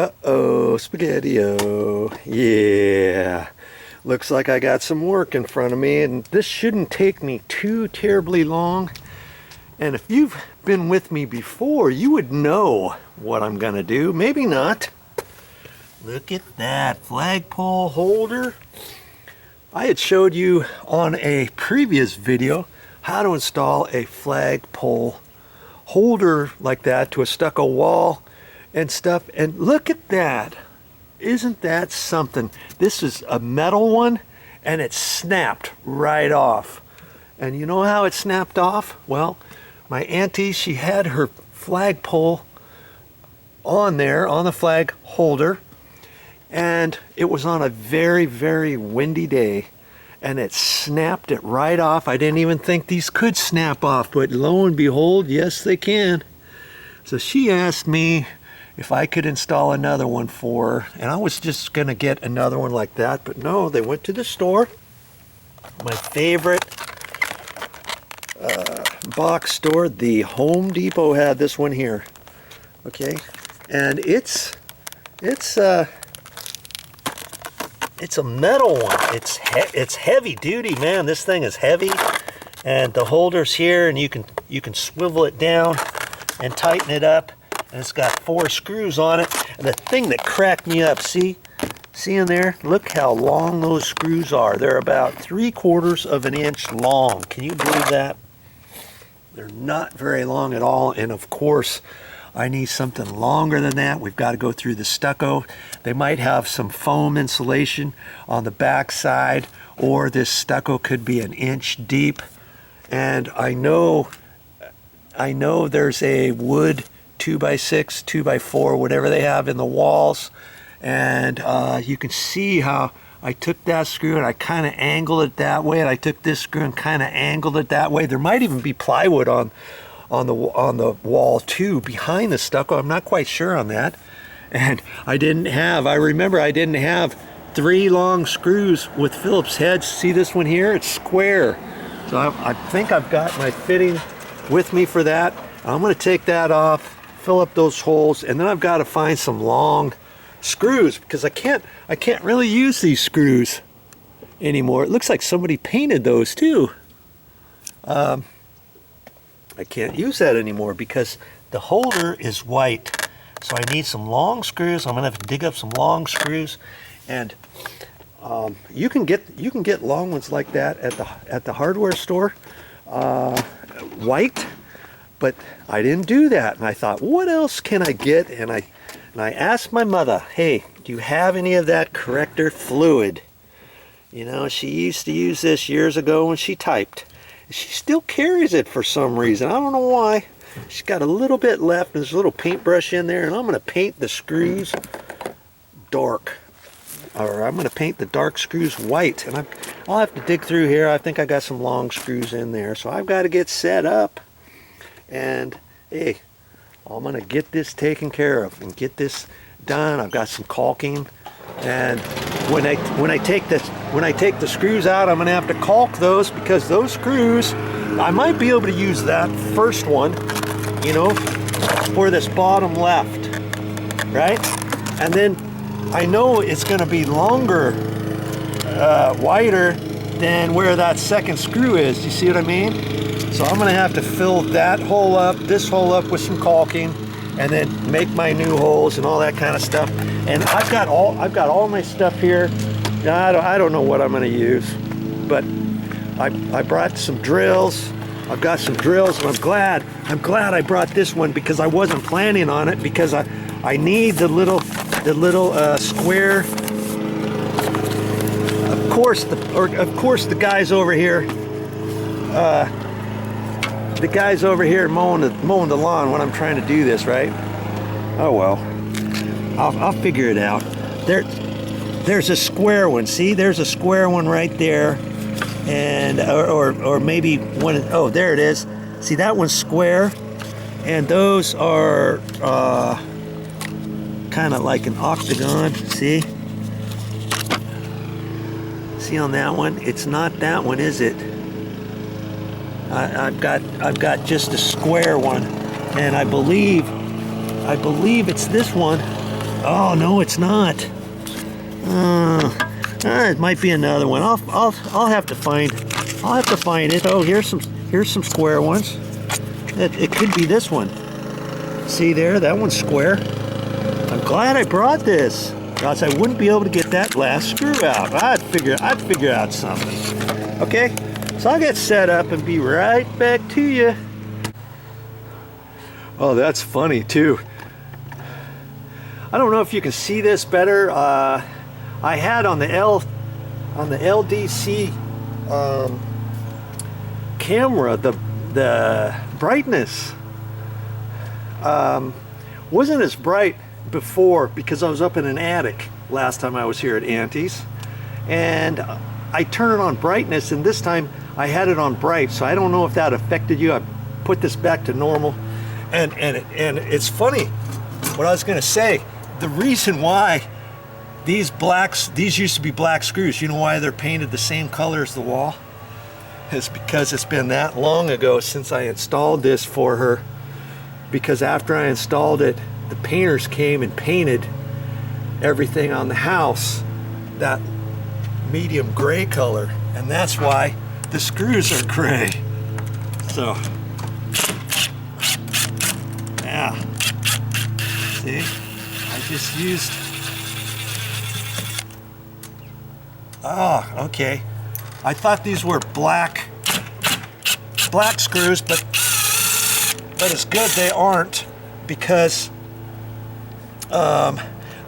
Uh-oh, Spaghetti-O. Yeah. Looks like I got some work in front of me, and this shouldn't take me too terribly long. And if you've been with me before, you would know what I'm gonna do. Maybe not. Look at that flagpole holder. I had showed you on a previous video how to install a flagpole holder like that to a stucco wall and stuff. And look at that. Isn't that something? This is a metal one, and it snapped right off. And you know how it snapped off? Well, my auntie, she had her flagpole on there, on the flag holder, and it was on a very, very windy day, and it snapped it right off. I didn't even think these could snap off, but lo and behold, yes, they can. So she asked me if I could install another one for her, and I was just gonna get another one like that, but no, they went to the store. My favorite box store, the Home Depot, had this one here. Okay, and it's a metal one. It's heavy duty, man. This thing is heavy, and the holder's here, and you can swivel it down and tighten it up. And it's got 4 screws on it. And the thing that cracked me up, see in there? Look how long those screws are. They're about 3/4 of an inch long. Can you believe that? They're not very long at all. And of course, I need something longer than that. We've got to go through the stucco. They might have some foam insulation on the back side, or this stucco could be an inch deep. And I know there's a wood 2x6, 2x4, whatever they have in the walls, and you can see how I took that screw and I kind of angled it that way, and I took this screw and kind of angled it that way. There might even be plywood on the wall too behind the stucco. I'm not quite sure on that. And I remember I didn't have 3 long screws with Phillips heads. See this one here? It's square. So I think I've got my fitting with me for that. I'm going to take that off, fill up those holes, and then I've got to find some long screws, because I can't really use these screws anymore. It looks like somebody painted those too. I can't use that anymore because the holder is white. So I need some long screws. I'm going to have to dig up some long screws, and you can get long ones like that at the hardware store, white. But I didn't do that, and I thought, what else can I get? And I asked my mother, hey, do you have any of that corrector fluid? You know, she used to use this years ago when she typed. She still carries it for some reason. I don't know why. She's got a little bit left, and there's a little paintbrush in there, and I'm going to paint the screws dark. Or I'm going to paint the dark screws white, and I'll have to dig through here. I think I got some long screws in there, so I've got to get set up. And hey, I'm gonna get this taken care of and get this done. I've got some caulking, and when I take the screws out, I'm gonna have to caulk those, because those screws, I might be able to use that first one, you know, for this bottom left, right? And then I know it's gonna be longer, wider than where that second screw is. You see what I mean? So I'm gonna have to fill that hole up, this hole up with some caulking, and then make my new holes and all that kind of stuff. And I've got all my stuff here. I don't know what I'm gonna use, but I brought some drills. I've got some drills, and I'm glad I brought this one, because I wasn't planning on it, because I need the little square. Of course the guys over here. The guy's over here mowing the lawn when I'm trying to do this, right? Oh well, I'll figure it out. There's a square one. See, there's a square one right there, and or maybe one. Oh, there it is. See, that one's square, and those are kind of like an octagon. See on that one? It's not that one, is it? I've got just a square one, and I believe it's this one. Oh no, it's not. It might be another one. I'll have to find. I'll have to find it. Oh, here's some square ones. It could be this one. See there, that one's square. I'm glad I brought this, or else I wouldn't be able to get that last screw out. I'd figure out something. Okay, so I'll get set up and be right back to you. Oh, that's funny too. I don't know if you can see this better. I had on the LDC camera the brightness wasn't as bright before because I was up in an attic last time I was here at Auntie's, and I turned it on brightness, and this time I had it on bright, so I don't know if that affected you. I put this back to normal, and it's funny what I was gonna say. The reason why these used to be black screws, you know why they're painted the same color as the wall? It's because it's been that long ago since I installed this for her, because after I installed it, the painters came and painted everything on the house that medium gray color, and that's why the screws are gray. So yeah, see, I just used, oh, okay, I thought these were black screws, but it's good they aren't, because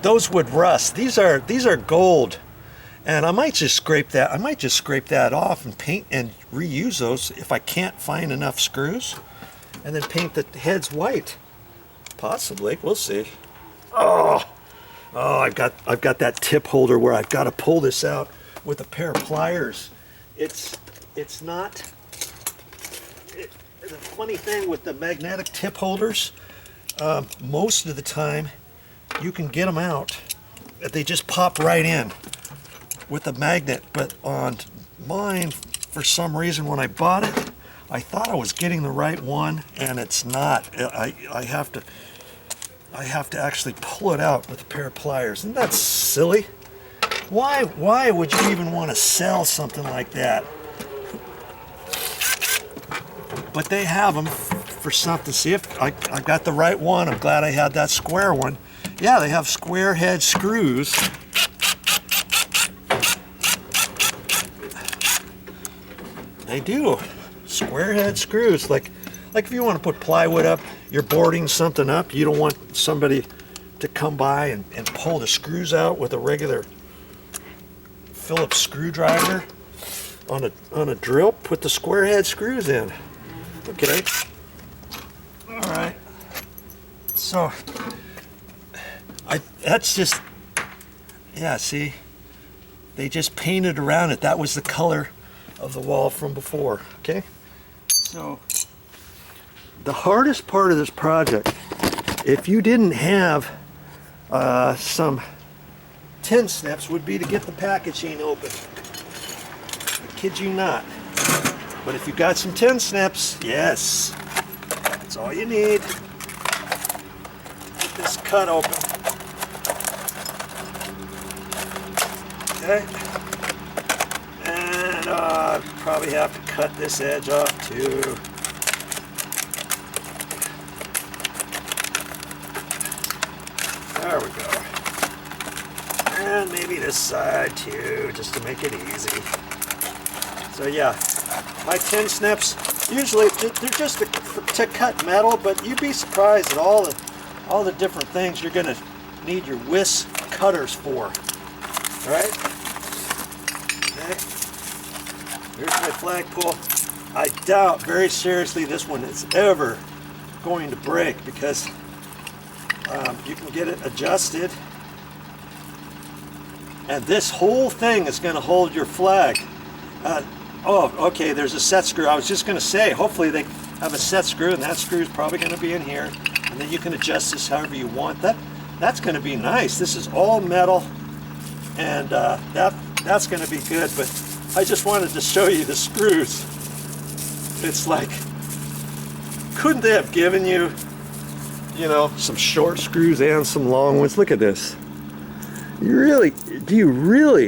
those would rust. These are gold, and I might just scrape that off and paint and reuse those if I can't find enough screws, and then paint the heads white. Possibly, we'll see. Oh, I've got that tip holder where I've got to pull this out with a pair of pliers. It's not. The funny thing with the magnetic tip holders, most of the time you can get them out. They just pop right in with a magnet. But on mine, for some reason, when I bought it, I thought I was getting the right one, and it's not. I have to actually pull it out with a pair of pliers. Isn't that silly? Why would you even want to sell something like that? But they have them for something. See if I got the right one. I'm glad I had that square one. Yeah, they have square head screws. They do. Square head screws. Like if you want to put plywood up, you're boarding something up, you don't want somebody to come by and pull the screws out with a regular Phillips screwdriver on a drill. Put the square head screws in. Okay. All right. So that's just, yeah, see, they just painted around it. That was the color of the wall from before. Okay. So the hardest part of this project, if you didn't have some tin snips, would be to get the packaging open. I kid you not. But if you got some tin snips, yes, that's all you need. Get this cut open. Okay. And probably have to cut this edge off too. There we go. And maybe this side too, just to make it easy. So yeah. My tin snips, usually they're just to cut metal, but you'd be surprised at all the different things you're going to need your whisk cutters for. All right? Okay. Here's my flagpole. I doubt very seriously this one is ever going to break, because you can get it adjusted, and this whole thing is going to hold your flag. Oh, okay, there's a set screw. I was just going to say, hopefully they have a set screw, and that screw is probably going to be in here, and then you can adjust this however you want. That's going to be nice. This is all metal, and that's going to be good, but I just wanted to show you the screws. It's like, couldn't they have given you you know, some short screws and some long ones. Look at this. Do you really